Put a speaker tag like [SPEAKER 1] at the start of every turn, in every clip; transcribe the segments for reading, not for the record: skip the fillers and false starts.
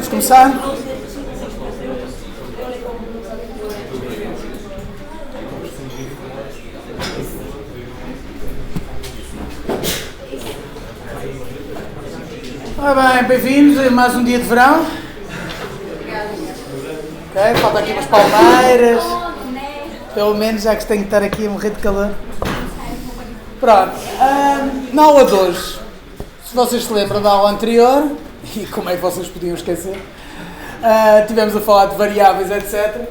[SPEAKER 1] Vamos começar? Ora bem, bem-vindos a mais um dia de verão. Ok, falta aqui umas palmeiras. Pelo menos, já que tenho que estar aqui a morrer de calor. Pronto, na aula de hoje, se vocês se lembram da aula anterior, e como é que vocês podiam esquecer, tivemos a falar de variáveis, etc.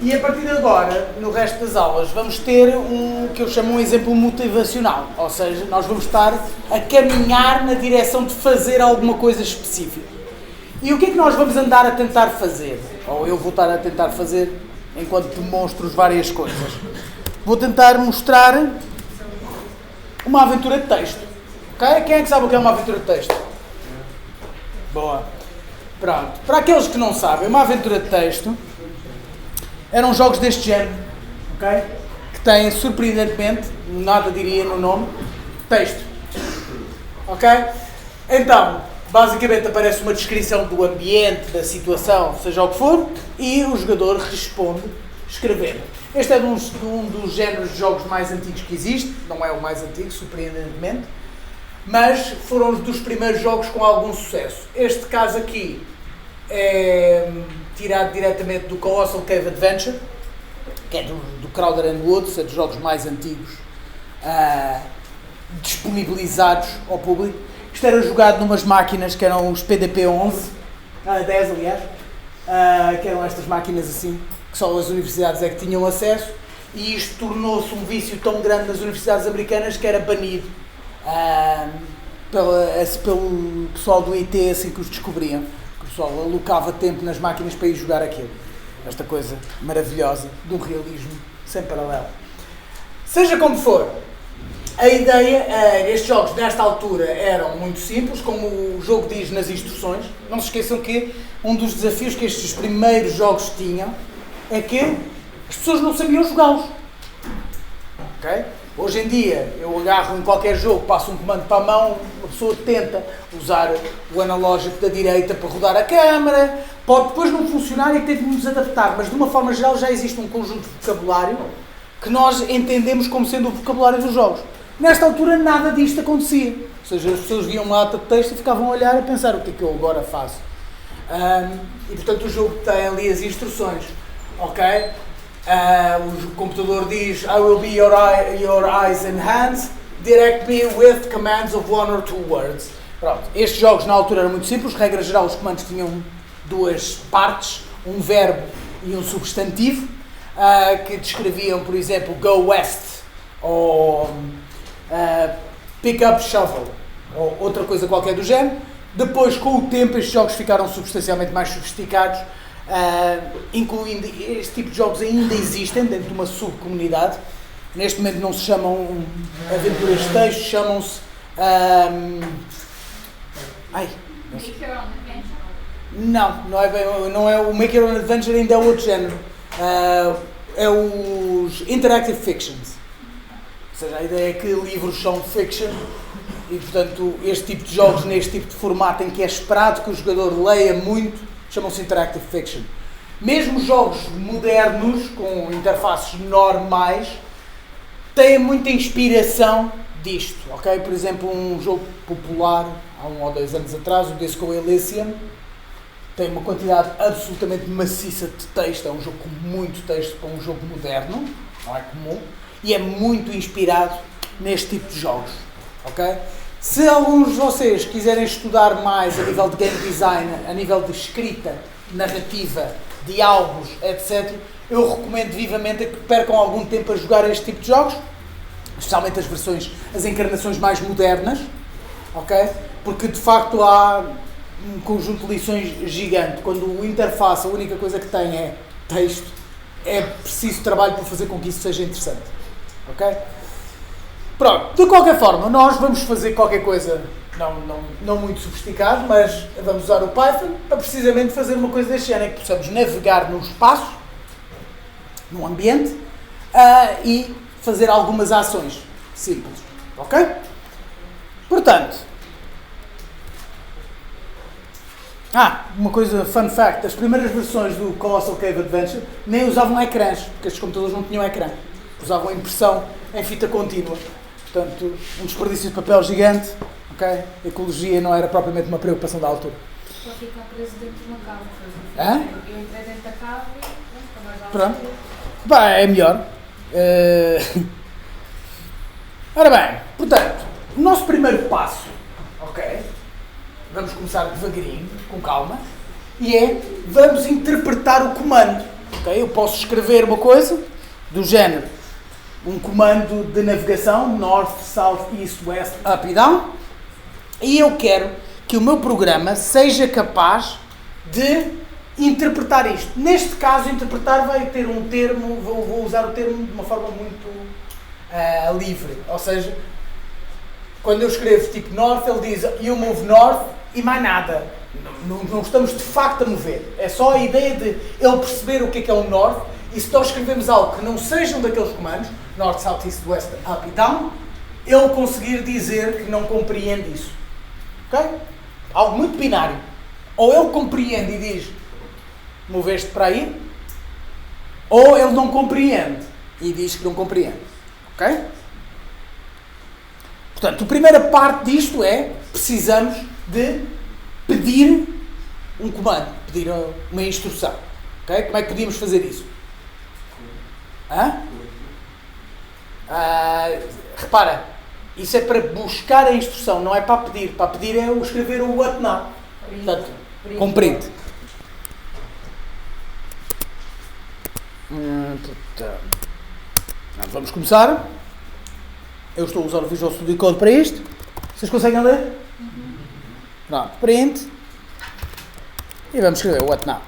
[SPEAKER 1] E a partir de agora, no resto das aulas, vamos ter um que eu chamo um exemplo motivacional. Ou seja, nós vamos estar a caminhar na direção de fazer alguma coisa específica. E o que é que nós vamos andar a tentar fazer? Ou eu vou estar a tentar fazer enquanto demonstro várias coisas. Vou tentar mostrar uma aventura de texto. Ok? Quem é que sabe o que é uma aventura de texto? Boa. Pronto. Para aqueles que não sabem, uma aventura de texto eram jogos deste género, ok? Que têm, surpreendentemente, nada diria no nome, texto. Ok? Então, basicamente aparece uma descrição do ambiente, da situação, seja o que for, e o jogador responde escrevendo. Este é um dos géneros de jogos mais antigos que existe, não é o mais antigo, surpreendentemente, mas foram um dos primeiros jogos com algum sucesso. Este caso aqui é tirado diretamente do Colossal Cave Adventure, que é do Crowder & Woods, é dos jogos mais antigos disponibilizados ao público. Isto era jogado numas máquinas que eram os PDP-11, 10 aliás, que eram estas máquinas assim, que só as universidades é que tinham acesso, e isto tornou-se um vício tão grande nas universidades americanas que era banido pelo pessoal do IT assim que os descobriam. O pessoal alocava tempo nas máquinas para ir jogar aquilo. Esta coisa maravilhosa de um realismo sem paralelo. Seja como for, a ideia, estes jogos nesta altura eram muito simples, como o jogo diz nas instruções. Não se esqueçam que um dos desafios que estes primeiros jogos tinham é que as pessoas não sabiam jogá-los. Okay? Hoje em dia, eu agarro em qualquer jogo, passo um comando para a mão, a pessoa tenta usar o analógico da direita para rodar a câmara, pode depois não funcionar e tem de nos adaptar, mas de uma forma geral já existe um conjunto de vocabulário que nós entendemos como sendo o vocabulário dos jogos. Nesta altura nada disto acontecia, ou seja, as pessoas viam uma ata de texto e ficavam a olhar e a pensar o que é que eu agora faço. E portanto o jogo tem ali as instruções, ok? O computador diz I will be your eyes and hands, direct me with commands of 1 or 2 words. Pronto. Estes jogos na altura eram muito simples, regra geral os comandos tinham duas partes, um verbo e um substantivo, que descreviam, por exemplo, go west, ou pick up shovel, ou outra coisa qualquer do género. Depois, com o tempo, estes jogos ficaram substancialmente mais sofisticados, incluindo este tipo de jogos ainda existem dentro de uma subcomunidade. Neste momento não se chamam aventuras de texto, chamam-se
[SPEAKER 2] Make Your Own Adventure?
[SPEAKER 1] não é o Make Your Own Adventure, ainda é outro género, é os Interactive Fictions, ou seja, a ideia é que livros são fiction e portanto este tipo de jogos neste tipo de formato em que é esperado que o jogador leia muito chamam-se Interactive Fiction. Mesmo jogos modernos, com interfaces normais, têm muita inspiração disto, ok? Por exemplo, um jogo popular, há 1 ou 2 anos atrás, o Disco Elysium, tem uma quantidade absolutamente maciça de texto, é um jogo com muito texto para um jogo moderno, não é comum, e é muito inspirado neste tipo de jogos, ok? Se alguns de vocês quiserem estudar mais a nível de game design, a nível de escrita, narrativa, diálogos, etc., eu recomendo vivamente que percam algum tempo a jogar este tipo de jogos, especialmente as encarnações mais modernas, ok? Porque de facto há um conjunto de lições gigante. Quando o interface, a única coisa que tem é texto, é preciso trabalho para fazer com que isso seja interessante, ok? Pronto, de qualquer forma, nós vamos fazer qualquer coisa não muito sofisticado, mas vamos usar o Python para precisamente fazer uma coisa deste género, que possamos navegar num espaço, num ambiente, e fazer algumas ações simples, ok? Portanto, Uma coisa, fun fact, as primeiras versões do Colossal Cave Adventure nem usavam ecrãs, porque estes computadores não tinham ecrã. Usavam impressão em fita contínua. Portanto, um desperdício de papel gigante, ok? A ecologia não era propriamente uma preocupação da altura.
[SPEAKER 2] Para ficar preso dentro de uma cava.
[SPEAKER 1] Hã?
[SPEAKER 2] Eu entrei dentro da cava e
[SPEAKER 1] Pronto. É melhor. Ora bem, portanto, o nosso primeiro passo, ok? Vamos começar devagarinho, com calma, e vamos interpretar o comando, ok? Eu posso escrever uma coisa do género, um comando de navegação, North, South, East, West, Up e Down, e eu quero que o meu programa seja capaz de interpretar isto. Neste caso, interpretar vai ter um termo, vou usar o termo de uma forma muito livre, ou seja, quando eu escrevo tipo North, ele diz you move North e mais nada. Não estamos de facto a mover. É só a ideia de ele perceber o que é um North, e se nós escrevemos algo que não sejam daqueles comandos, North, South, East, West, Up e Down, ele conseguir dizer que não compreende isso. Ok? Algo muito binário. Ou ele compreende e diz moveste para aí, ou ele não compreende e diz que não compreende. Ok? Portanto, a primeira parte disto precisamos de pedir um comando, pedir uma instrução. Ok? Como é que podíamos fazer isso? Repara, isso é para buscar a instrução, não é para pedir. Para pedir é escrever o what now. Portanto, compreende. Vamos começar. Eu estou a usar o Visual Studio Code para isto. Vocês conseguem ler? Pronto, print. E vamos escrever what now.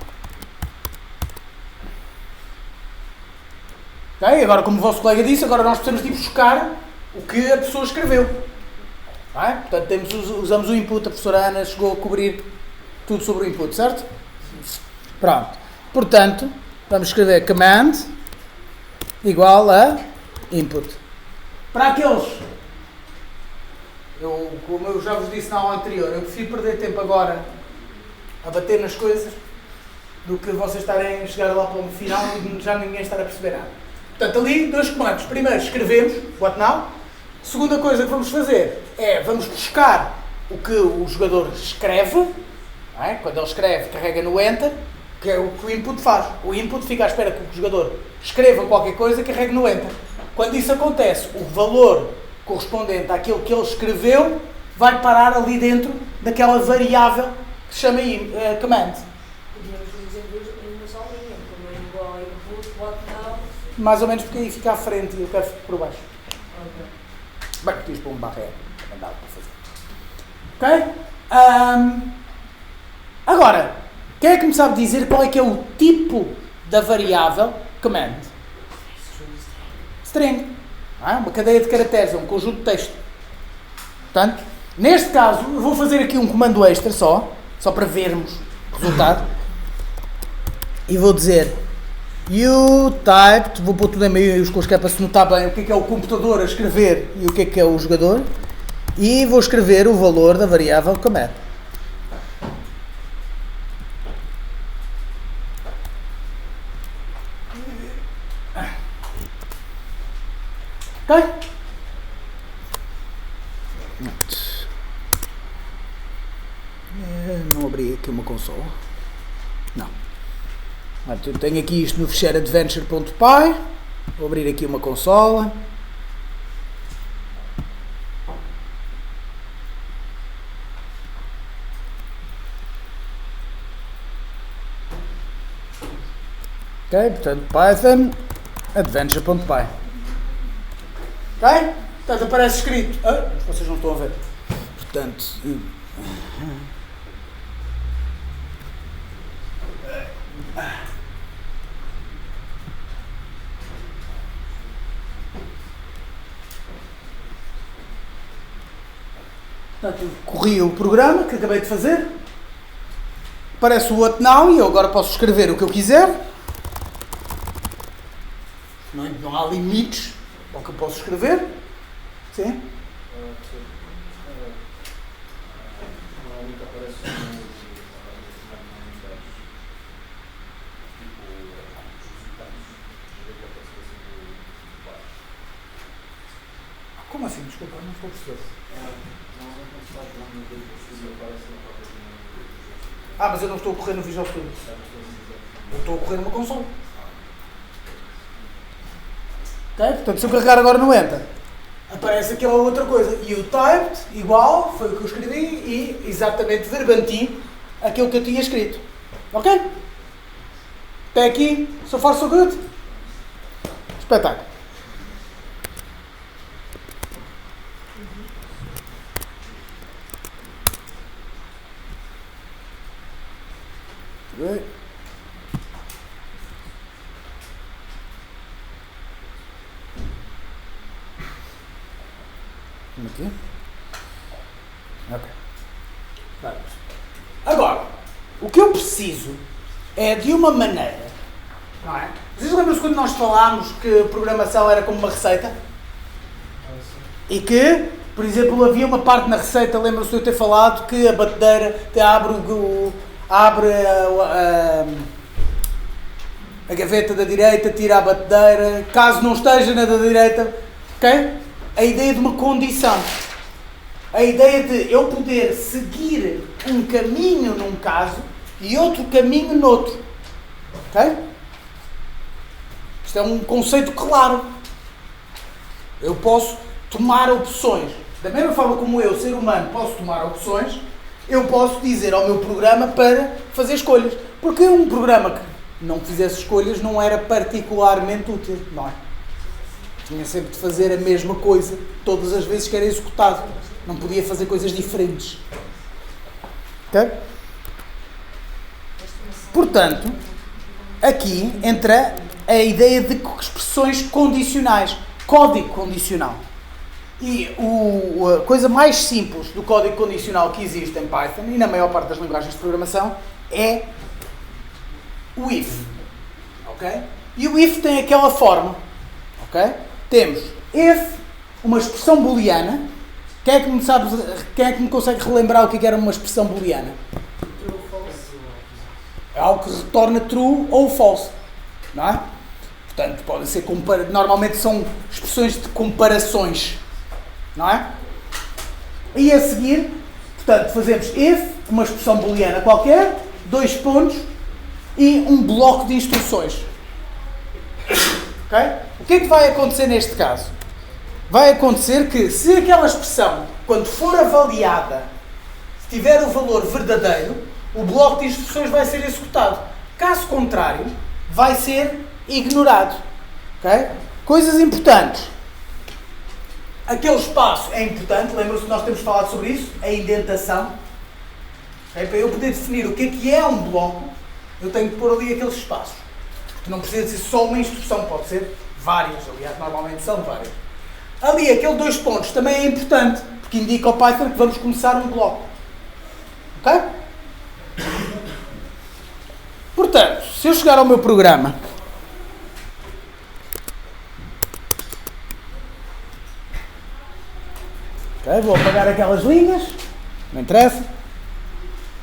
[SPEAKER 1] Ok? Agora, como o vosso colega disse, agora nós precisamos de buscar o que a pessoa escreveu. Portanto, usamos o input. A professora Ana chegou a cobrir tudo sobre o input, certo? Pronto. Portanto, vamos escrever command igual a input. Para aqueles, como eu já vos disse na aula anterior, eu prefiro perder tempo agora a bater nas coisas do que vocês estarem a chegar lá para o final e já ninguém estar a perceber nada. Portanto, ali, dois comandos. Primeiro, escrevemos, what now. Segunda coisa que vamos fazer vamos buscar o que o jogador escreve. Quando ele escreve, carrega no enter, que é o que o input faz. O input fica à espera que o jogador escreva qualquer coisa e carregue no enter. Quando isso acontece, o valor correspondente àquilo que ele escreveu vai parar ali dentro daquela variável que se chama command.
[SPEAKER 3] Podíamos dizer em uma só linha, como é igual a input, what now.
[SPEAKER 1] Mais ou menos porque aí fica à frente e eu quero por baixo.
[SPEAKER 3] Ok.
[SPEAKER 1] Bem, podias pôr um barreiro, também dá para fazer. Ok? Agora, quem é que me sabe dizer qual é que é o tipo da variável command? String. Uma cadeia de caracteres, é um conjunto de texto. Portanto, neste caso, eu vou fazer aqui um comando extra só para vermos o resultado. E vou dizer you typed, vou pôr tudo em maiúsculas que é para se notar bem o que é o computador a escrever e o que é o jogador. E vou escrever o valor da variável command. Ok? Não abri aqui uma consola. Não. Eu tenho aqui isto no ficheiro adventure.py. Vou abrir aqui uma consola. Ok, portanto, Python adventure.py. Ok? Portanto, aparece escrito. Vocês não estão a ver. Portanto. Portanto, corri o programa que acabei de fazer. Aparece o what now e eu agora posso escrever o que eu quiser. Não há limites ao que eu posso escrever. Sim? Como assim? Desculpa, não estou a perceber. Ah, mas eu não estou a correr no Visual Studio. Eu estou a correr numa console. Ok? Portanto, se eu carregar agora no Enter, aparece aquela outra coisa. E o typed, igual, foi o que eu escrevi, e exatamente verbatim aquilo que eu tinha escrito. Ok? Até aqui, so far so good? Espetáculo. Aqui. Ok. Agora, o que eu preciso é de uma maneira, não é? Vocês lembram-se quando nós falámos que programação era como uma receita? E que, por exemplo, havia uma parte na receita, lembram-se de eu ter falado, que a batedeira abre a gaveta da direita, tira a batedeira, caso não esteja na da direita, ok? A ideia de uma condição. A ideia de eu poder seguir um caminho num caso e outro caminho noutro. Ok? Isto é um conceito claro. Eu posso tomar opções. Da mesma forma como eu, ser humano, posso tomar opções, eu posso dizer ao meu programa para fazer escolhas. Porque um programa que não fizesse escolhas não era particularmente útil, não é? Tinha sempre de fazer a mesma coisa todas as vezes que era executado. Não podia fazer coisas diferentes. Ok? Portanto, aqui entra a ideia de expressões condicionais. Código condicional. E a coisa mais simples do código condicional que existe em Python e na maior parte das linguagens de programação é o if. Ok? E o if tem aquela forma. Ok? Temos if, uma expressão booleana. Quem é que me consegue relembrar o que era uma expressão booleana?
[SPEAKER 3] True ou false?
[SPEAKER 1] É algo que retorna true ou false. Não é? Portanto, podem ser normalmente são expressões de comparações. Não é? E a seguir, portanto, fazemos if, uma expressão booleana qualquer, 2 pontos e um bloco de instruções. Ok? O que é que vai acontecer neste caso? Vai acontecer que, se aquela expressão, quando for avaliada, se tiver o valor verdadeiro, o bloco de instruções vai ser executado. Caso contrário, vai ser ignorado. Okay? Coisas importantes. Aquele espaço é importante, lembram-se que nós temos falado sobre isso? A indentação. Okay? Para eu poder definir o que é um bloco, eu tenho que pôr ali aqueles espaços. Porque não precisa ser só uma instrução, pode ser várias, aliás, normalmente são várias. Ali, aquele 2 pontos também é importante, porque indica ao Python que vamos começar um bloco. Ok? Portanto, se eu chegar ao meu programa, ok, vou apagar aquelas linhas, não interessa.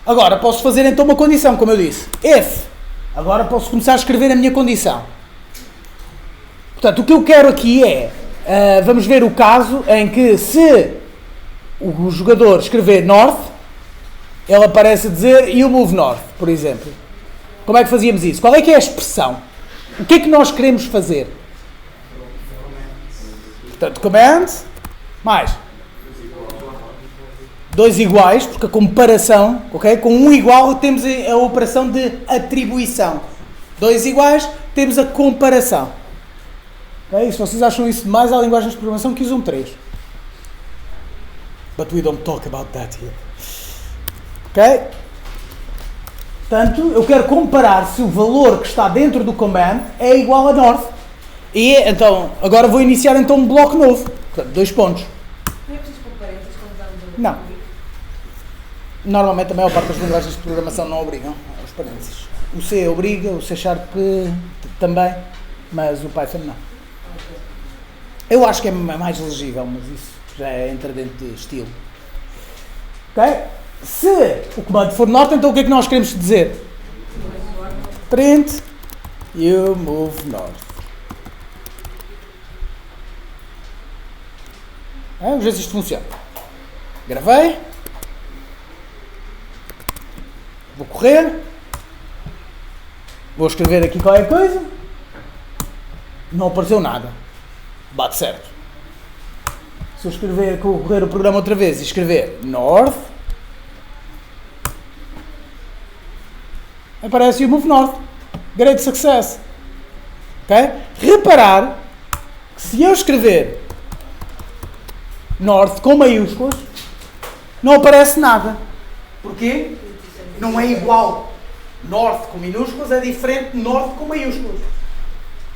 [SPEAKER 1] Agora, posso fazer então uma condição, como eu disse. If. Agora posso começar a escrever a minha condição. Portanto, o que eu quero aqui é, vamos ver o caso em que se o jogador escrever north, ele aparece a dizer you move north, por exemplo. Como é que fazíamos isso? Qual é que é a expressão? O que é que nós queremos fazer? Portanto, command, mais 2 iguais, porque a comparação, ok? Com um igual temos a operação de atribuição. 2 iguais, temos a comparação. Okay? Se vocês acham isso demais, há linguagens de programação que usam 3. But we don't talk about that here. Ok? Portanto, eu quero comparar se o valor que está dentro do command é igual a north. E então, agora vou iniciar então um bloco novo. Portanto, 2 pontos.
[SPEAKER 3] Não é preciso pôr parênteses quando damos
[SPEAKER 1] Não. Normalmente a maior parte das linguagens de programação não obrigam aos parênteses. O C obriga, o C Sharp também, mas o Python não. Eu acho que é mais legível, mas isso já entra dentro de estilo. Ok? Se o comando for north, então o que é que nós queremos dizer? Print you move north. Vamos ver se isto funciona. Gravei. Vou correr. Vou escrever aqui qualquer coisa. Não apareceu nada. Bate certo. Se eu escrever, correr o programa outra vez e escrever North, aparece o Move North. Great success. Ok? Reparar que se eu escrever North com maiúsculas, não aparece nada. Porquê? Não é igual. North com minúsculas é diferente de North com maiúsculas.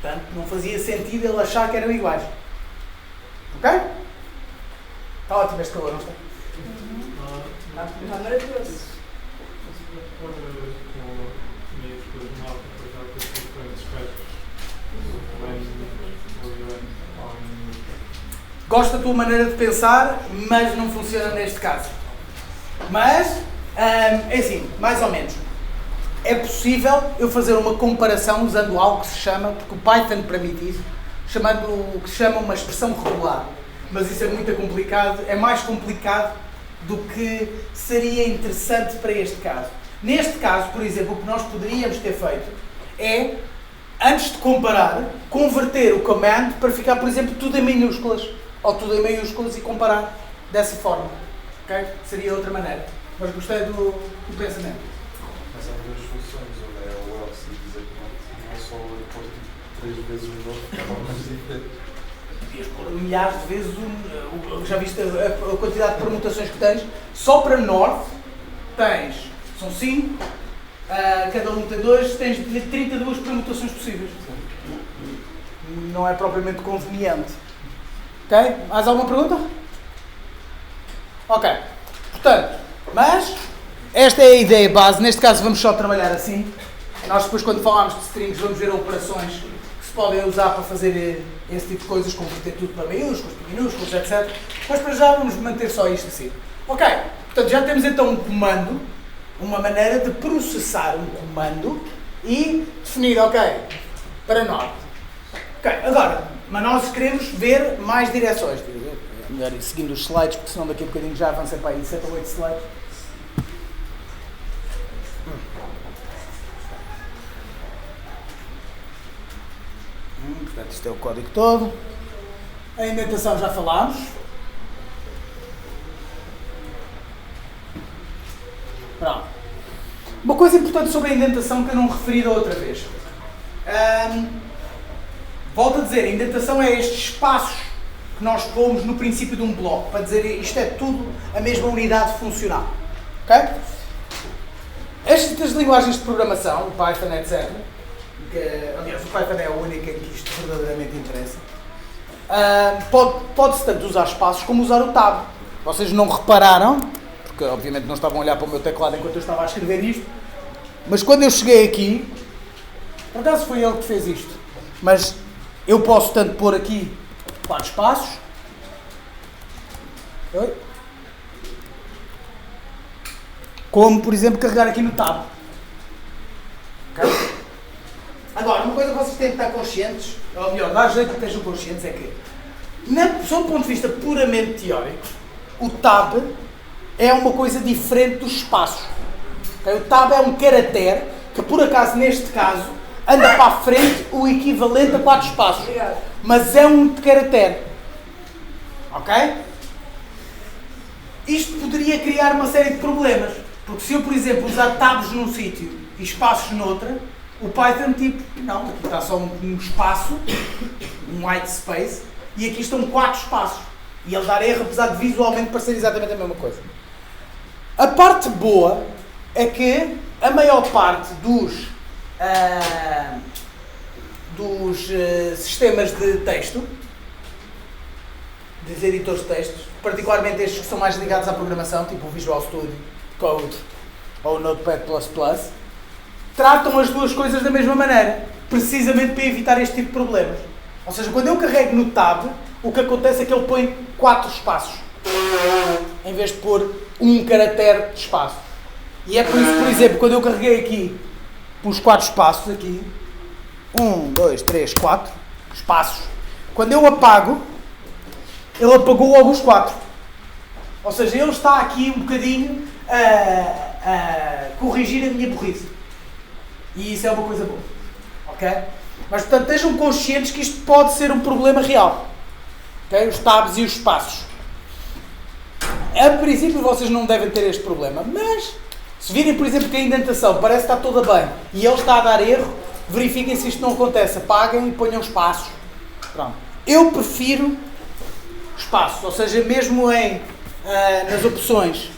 [SPEAKER 1] Portanto, não fazia sentido ele achar que eram iguais. Ok? Está ótimo este calor, não está?
[SPEAKER 3] Está maravilhoso.
[SPEAKER 1] Gosto da tua maneira de pensar, mas não funciona neste caso. Mas, é assim, mais ou menos. É possível eu fazer uma comparação usando algo que se chama, porque o Python permite isso, chamando o que se chama uma expressão regular. Mas isso é muito complicado, é mais complicado do que seria interessante para este caso. Neste caso, por exemplo, o que nós poderíamos ter feito é, antes de comparar, converter o command para ficar, por exemplo, tudo em minúsculas, ou tudo em maiúsculas e comparar dessa forma. Okay? Seria outra maneira. Mas gostei do pensamento.
[SPEAKER 4] Mas há duas funções, onde é o else e dizer que não é só pôr tipo 3 vezes o novo, que é uma coisa diferente.
[SPEAKER 1] Podias pôr milhares de vezes já viste a quantidade de permutações que tens? Só para North tens, são 5, cada um tem 2, tens 32 permutações possíveis. Não é propriamente conveniente. Ok? Mais alguma pergunta? Ok. Portanto, mas esta é a ideia base. Neste caso vamos só trabalhar assim. Nós depois, quando falarmos de strings, vamos ver operações que se podem usar para fazer esse tipo de coisas, converter tudo para maiúsculos, para minúsculos, etc. Mas para já vamos manter só isto assim. Ok. Portanto, já temos então um comando, uma maneira de processar um comando e definir, ok, para norte. Ok, agora, mas nós queremos ver mais direções. É melhor ir seguindo os slides, porque senão daqui a bocadinho já avancei para aí 7 ou 8 slides. Portanto, isto é o código todo. A indentação já falámos. Pronto. Uma coisa importante sobre a indentação que eu não referi da outra vez. Volto a dizer, a indentação é estes espaços que nós pomos no princípio de um bloco, para dizer isto é tudo a mesma unidade funcional. Ok? Estas linguagens de programação, o Python, etc., aliás, o Python é a única em que isto verdadeiramente interessa, pode-se tanto usar espaços como usar o tab. Vocês não repararam, porque obviamente não estavam a olhar para o meu teclado enquanto eu estava a escrever isto, mas quando eu cheguei aqui, por acaso foi ele que fez isto, mas eu posso tanto pôr aqui 4 espaços, como, por exemplo, carregar aqui no tab. Okay? Agora, uma coisa que vocês têm que estar conscientes, ou melhor, dá jeito que estejam conscientes, é que, sob o ponto de vista puramente teórico, o tab é uma coisa diferente dos espaços. Okay? O tab é um caractere que, por acaso, neste caso, anda para a frente o equivalente a 4 espaços. Mas é um caractere. Ok? Isto poderia criar uma série de problemas. Porque se eu, por exemplo, usar tabs num sítio e espaços noutra, o Python tipo, não, aqui está só um espaço, um white space, e aqui estão 4 espaços. E ele dar erro, apesar de visualmente parecer exatamente a mesma coisa. A parte boa é que a maior parte dos sistemas de texto, dos editores de textos, particularmente estes que são mais ligados à programação, tipo o Visual Studio Code ou o Notepad++, tratam as duas coisas da mesma maneira, precisamente para evitar este tipo de problemas. Ou seja, quando eu carrego no tab, o que acontece é que ele põe 4 espaços, em vez de pôr um caractere de espaço. E é por isso, por exemplo, quando eu carreguei aqui, pus 4 espaços aqui, 1, 2, 3, 4 espaços. Quando eu apago, ele apagou logo os 4. Ou seja, ele está aqui um bocadinho a corrigir a minha burrice. E isso é uma coisa boa. Ok? Mas, portanto, estejam conscientes que isto pode ser um problema real. Okay? Os tabs e os espaços. A princípio, vocês não devem ter este problema. Mas, se virem, por exemplo, que a indentação parece estar toda bem e ele está a dar erro, verifiquem se isto não acontece. Apaguem e ponham espaços. Pronto. Eu prefiro espaços. Ou seja, mesmo nas opções.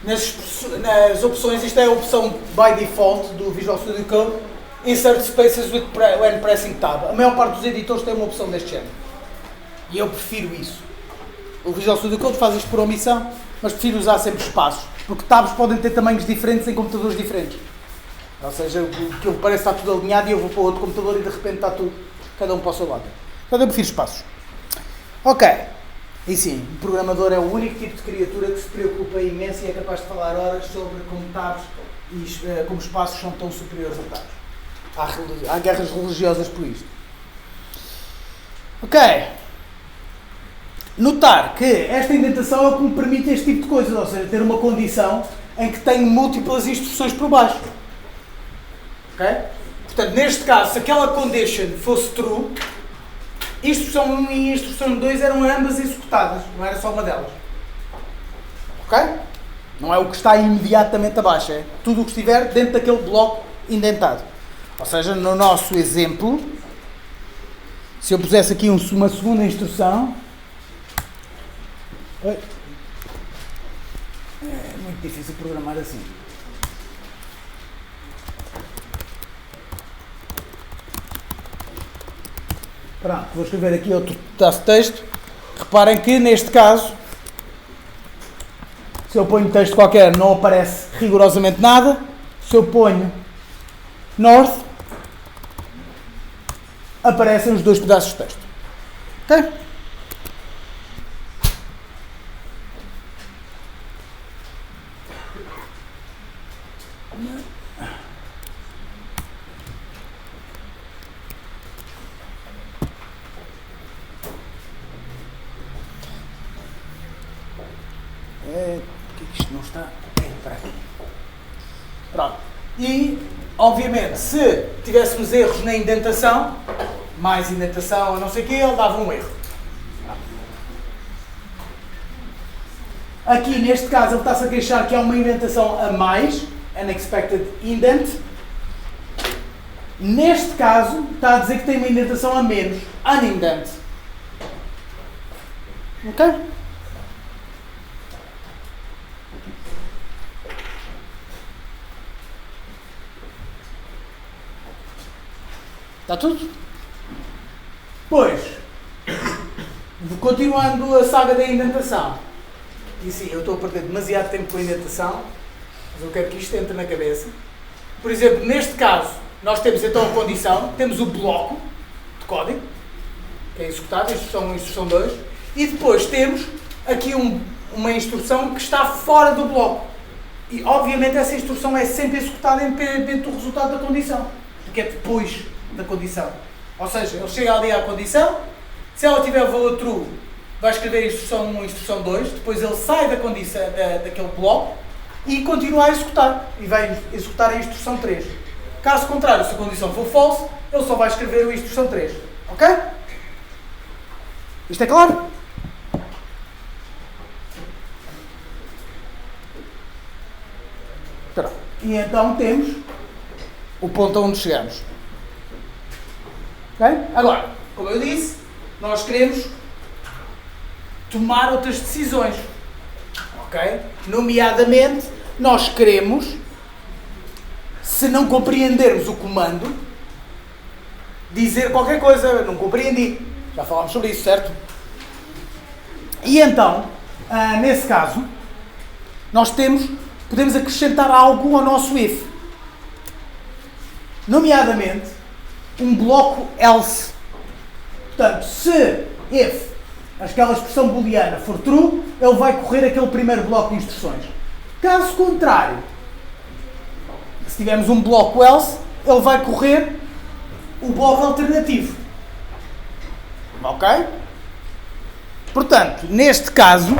[SPEAKER 1] Nas opções, isto é a opção by default do Visual Studio Code, Insert Spaces when pressing Tab. A maior parte dos editores tem uma opção deste género. E eu prefiro isso. O Visual Studio Code faz isto por omissão, mas prefiro usar sempre espaços. Porque tabs podem ter tamanhos diferentes em computadores diferentes. Ou seja, o que parece estar tudo alinhado e eu vou para outro computador e de repente está tudo, cada um para o seu lado. Então eu prefiro espaços. Ok. E sim, o programador é o único tipo de criatura que se preocupa imenso e é capaz de falar horas sobre como tabs e como espaços são tão superiores a tabs. Há guerras religiosas por isto. Ok. Notar que esta indentação é o que me permite este tipo de coisas, ou seja, ter uma condição em que tenho múltiplas instruções por baixo. Ok? Portanto, neste caso, se aquela condition fosse true, instrução 1 e instrução 2 eram ambas executadas, não era só uma delas. Ok? Não é o que está imediatamente abaixo, é tudo o que estiver dentro daquele bloco indentado. Ou seja, no nosso exemplo, se eu pusesse aqui uma segunda instrução, é muito difícil programar assim. Pronto, vou escrever aqui outro pedaço de texto. Reparem que neste caso, se eu ponho texto qualquer, não aparece rigorosamente nada. Se eu ponho North, aparecem os dois pedaços de texto. Ok? Porque isto não está para aqui. Pronto. E, obviamente, se tivéssemos erros na indentação, mais indentação ou não sei o quê, ele dava um erro. Aqui, neste caso, ele está-se a queixar que há uma indentação a mais, unexpected indent. Neste caso, está a dizer que tem uma indentação a menos, unindent. Ok? Está tudo? Pois, continuando a saga da indentação. E sim, eu estou a perder demasiado tempo com a indentação, mas eu quero que isto entre na cabeça. Por exemplo, neste caso, nós temos então a condição, temos o bloco de código, que é executado, instrução 1 e instrução 2, e depois temos aqui uma instrução que está fora do bloco. E obviamente essa instrução é sempre executada dentro do resultado da condição, porque é depois da condição. Ou seja, ele chega ali à condição, se ela tiver o valor true, vai escrever instrução 1 e instrução 2, depois ele sai da condição, daquele bloco e continua a executar. E vai executar a instrução 3. Caso contrário, se a condição for false, ele só vai escrever a instrução 3. Ok? Isto é claro? Pronto. E então temos o ponto onde chegamos. Ok? Agora, como eu disse, nós queremos tomar outras decisões. Ok? Nomeadamente, nós queremos, se não compreendermos o comando, dizer qualquer coisa, não compreendi. Já falámos sobre isso, certo? E então, nesse caso, nós podemos acrescentar algo ao nosso if. Nomeadamente, um bloco else. Portanto, se if, aquela expressão booleana, for true, ele vai correr aquele primeiro bloco de instruções. Caso contrário, se tivermos um bloco else, ele vai correr o bloco alternativo. Ok? Portanto, neste caso,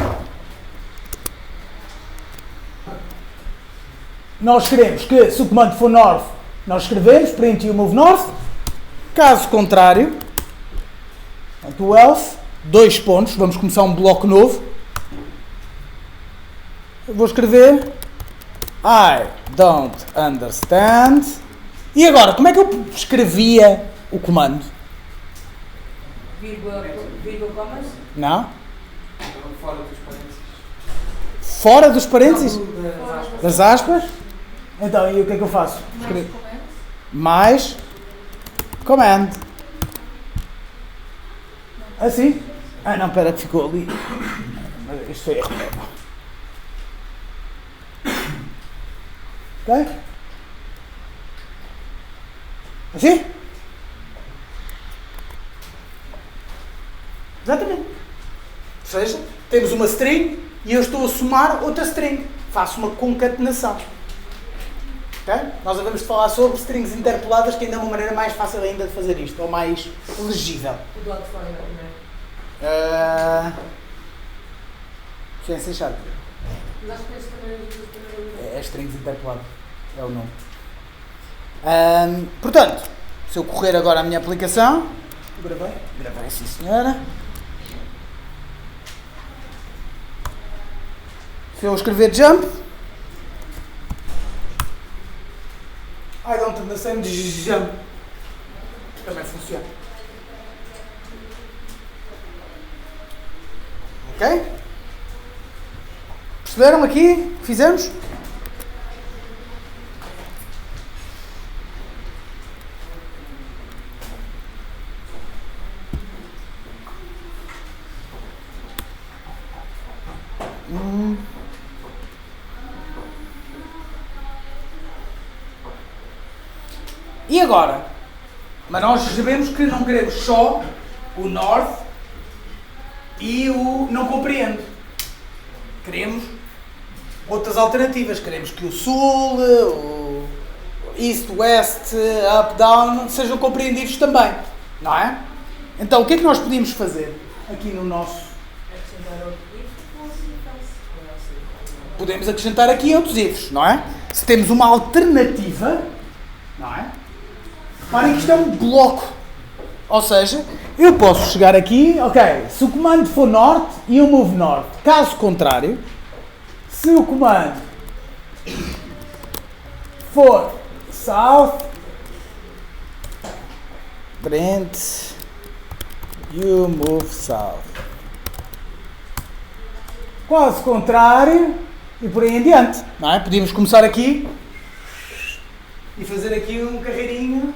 [SPEAKER 1] nós queremos que, se o comando for north, nós escrevemos print e move north. Caso contrário, portanto, o else, 2 pontos, vamos começar um bloco novo. Eu vou escrever I don't understand. E agora, como é que eu escrevia o comando?
[SPEAKER 3] Vírgula, comas.
[SPEAKER 1] Não?
[SPEAKER 4] Fora dos parênteses.
[SPEAKER 1] Fora dos parênteses?
[SPEAKER 4] Das
[SPEAKER 1] Das aspas? Então, e o que é que eu faço? Escrevo. Mais command. Assim? Ah, não, espera, que ficou ali. Isto foi erro. Ok? Assim? Exatamente. Ou seja, temos uma string e eu estou a somar outra string. Faço uma concatenação. Okay? Nós acabamos de falar sobre strings interpoladas, que ainda é uma maneira mais fácil ainda de fazer isto, ou mais legível.
[SPEAKER 3] O dot fora, não é?
[SPEAKER 1] Sem sharp.
[SPEAKER 3] Mas acho que este também
[SPEAKER 1] É strings interpolado. É o nome. Portanto, se eu correr agora a minha aplicação. Gravei? Gravei, sim senhora. Se eu escrever jump. I don't understand jump. Também funciona. Ok? Perceberam aqui o que fizemos? E agora? Mas nós sabemos que não queremos só o north e o não compreendo. Queremos outras alternativas. Queremos que o sul, o east, west, up, down sejam compreendidos também. Não é? Então o que é que nós podíamos fazer aqui no nosso... Podemos acrescentar aqui outros ifs, não é? Se temos uma alternativa, não é? Reparem que isto é um bloco. Ou seja, eu posso chegar aqui, ok, se o comando for norte e eu move norte. Caso contrário, se o comando for south, print, you move south. Caso contrário, e por aí em diante, não é? Podíamos começar aqui e fazer aqui um carreirinho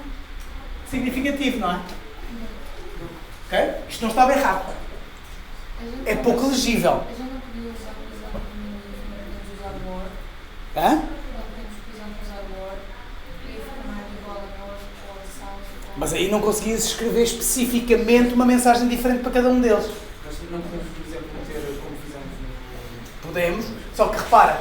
[SPEAKER 1] significativo, não é? Ok? Isto não estava errado. É pouco legível.
[SPEAKER 2] A gente não podia usar, por exemplo, usar more.
[SPEAKER 1] Hã?
[SPEAKER 2] Não podemos, por exemplo, usar more. If command igual a more ou south.
[SPEAKER 1] Mas aí não conseguias escrever especificamente uma mensagem diferente para cada um deles.
[SPEAKER 4] Mas não podemos, por exemplo, meter como fizemos no...
[SPEAKER 1] Podemos, só que repara,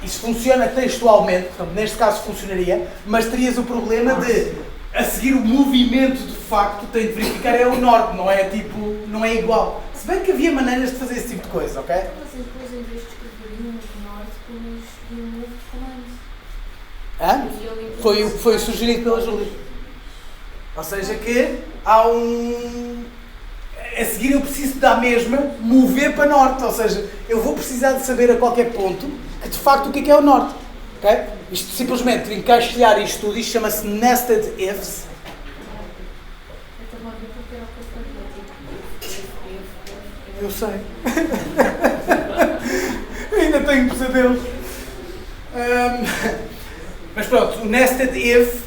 [SPEAKER 1] isso funciona textualmente, portanto, neste caso funcionaria, mas terias o problema de, a seguir o movimento de facto, tem de verificar é o norte, não é tipo, não é igual. Se bem que havia maneiras de fazer esse tipo de coisa, ok?
[SPEAKER 2] Vocês depois, em vez de escreverem no norte, põem remove command.
[SPEAKER 1] Hã? Foi o que foi sugerido pela Júlia. Ou seja que há um... A seguir eu preciso da mesma mover para norte, ou seja, eu vou precisar de saber a qualquer ponto que de facto o que é o norte. Okay? Isto simplesmente encaixilhar isto tudo, isto chama-se nested ifs.
[SPEAKER 2] Eu estava a ver porque era o que eu
[SPEAKER 1] Eu
[SPEAKER 2] faria.
[SPEAKER 1] sei. Ainda tenho pesadelos. Mas pronto, o nested if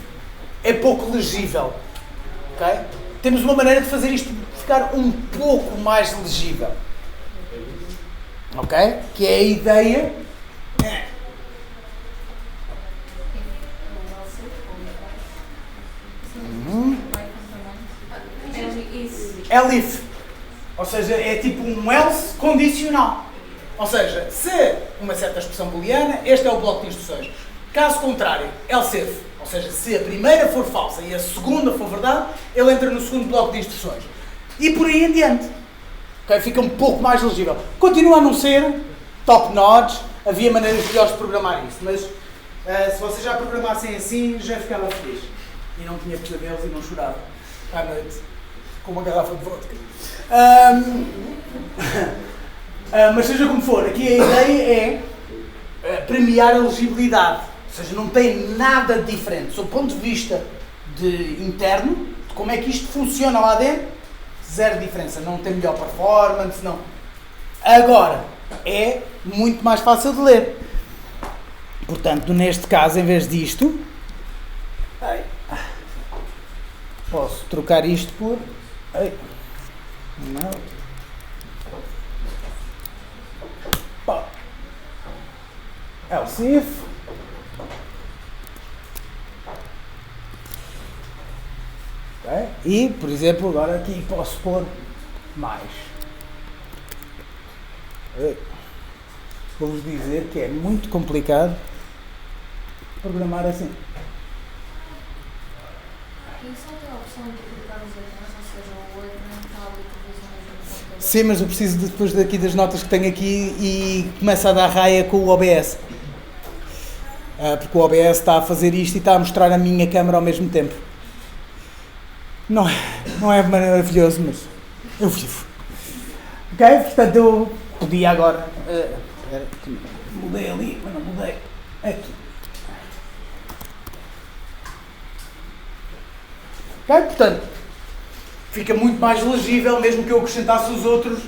[SPEAKER 1] é pouco legível. Okay? Temos uma maneira de fazer isto ficar um pouco mais legível. Ok? Que é a ideia. Elif. Ou seja, é tipo um else condicional. Ou seja, se uma certa expressão booleana, este é o bloco de instruções. Caso contrário, else if. Ou seja, se a primeira for falsa e a segunda for verdade, ele entra no segundo bloco de instruções. E por aí em diante. Okay? Fica um pouco mais legível. Continua a não ser top notch, havia maneiras melhores de programar isso, mas se vocês já programassem assim, já ficava feliz. E não tinha pesadelos e não chorava à noite com uma garrafa de vodka. Mas seja como for, aqui a ideia é premiar a legibilidade. Ou seja, não tem nada de diferente. Sob o ponto de vista interno, de como é que isto funciona lá dentro, zero diferença. Não tem melhor performance, não. Agora, é muito mais fácil de ler. Portanto, neste caso, em vez disto, posso trocar isto por... Não. Else if. Okay. E, por exemplo, agora aqui posso pôr mais. Vou-vos dizer que é muito complicado programar assim.
[SPEAKER 2] E só tem a opção de colocar os ecrãs, ou seja, o Word na tablet e depois no computador?
[SPEAKER 1] Sim, mas eu preciso depois daqui das notas que tenho aqui e começa a dar raia com o OBS. Porque o OBS está a fazer isto e está a mostrar a minha câmera ao mesmo tempo. Não é maravilhoso, mas eu vivo. Ok? Portanto, eu podia agora... mudei ali, mas não mudei aqui. Ok? Portanto, fica muito mais legível mesmo que eu acrescentasse os outros,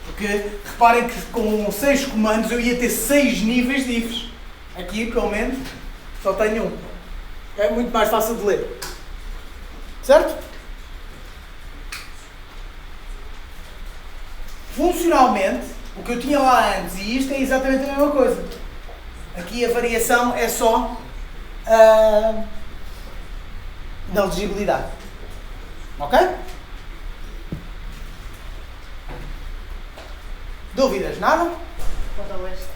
[SPEAKER 1] porque reparem que com 6 comandos eu ia ter 6 níveis de ifs. Aqui, pelo menos, só tenho um. É muito mais fácil de ler. Certo? Funcionalmente, o que eu tinha lá antes e isto é exatamente a mesma coisa. Aqui a variação é só na legibilidade. Ok? Dúvidas? Nada?
[SPEAKER 3] Quanto ao oeste.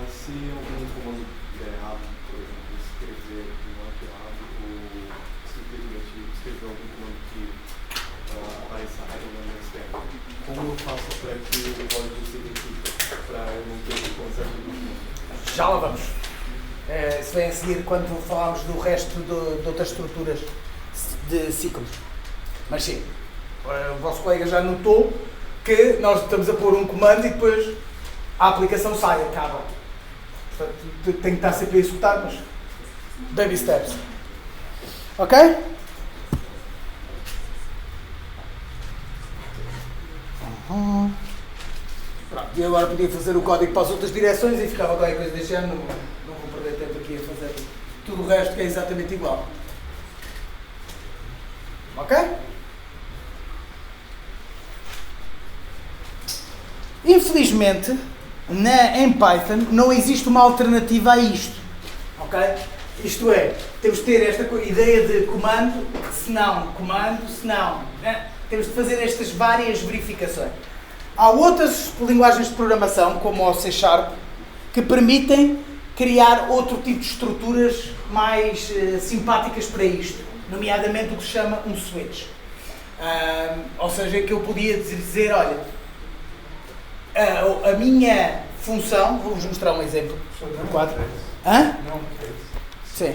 [SPEAKER 4] Se algum comando der errado, por exemplo, escrever de um errado, ou simplesmente escrever algum comando que apareça errado na externa, como eu faço para que o código se repita, para eu não ter que começar tudo?
[SPEAKER 1] Já lá vamos. Isso vem a seguir quando falarmos do resto de outras estruturas de ciclos. Mas sim, o vosso colega já notou que nós estamos a pôr um comando e depois a aplicação sai, acaba. Portanto, tem que estar sempre a executar, mas baby steps. Ok? Pronto, e agora podia fazer o código para as outras direções e ficava qualquer coisa deste ano. Não vou perder tempo aqui a fazer tudo o resto que é exatamente igual. Ok? Infelizmente, em Python não existe uma alternativa a isto. Ok? Isto é, temos de ter esta ideia de comando, se não. Né? Temos de fazer estas várias verificações. Há outras linguagens de programação, como o C#, que permitem criar outro tipo de estruturas mais simpáticas para isto, nomeadamente o que se chama um switch. Ou seja, que eu podia dizer, olha, a minha função, vou-vos mostrar um exemplo. Hã? Sim.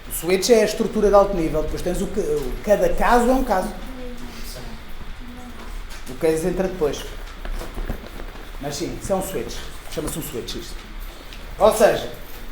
[SPEAKER 1] O switch é a estrutura de alto nível, depois tens cada caso é um caso. O case entra depois. Mas sim, isso é um switch. Chama-se um switch isto. Ou seja,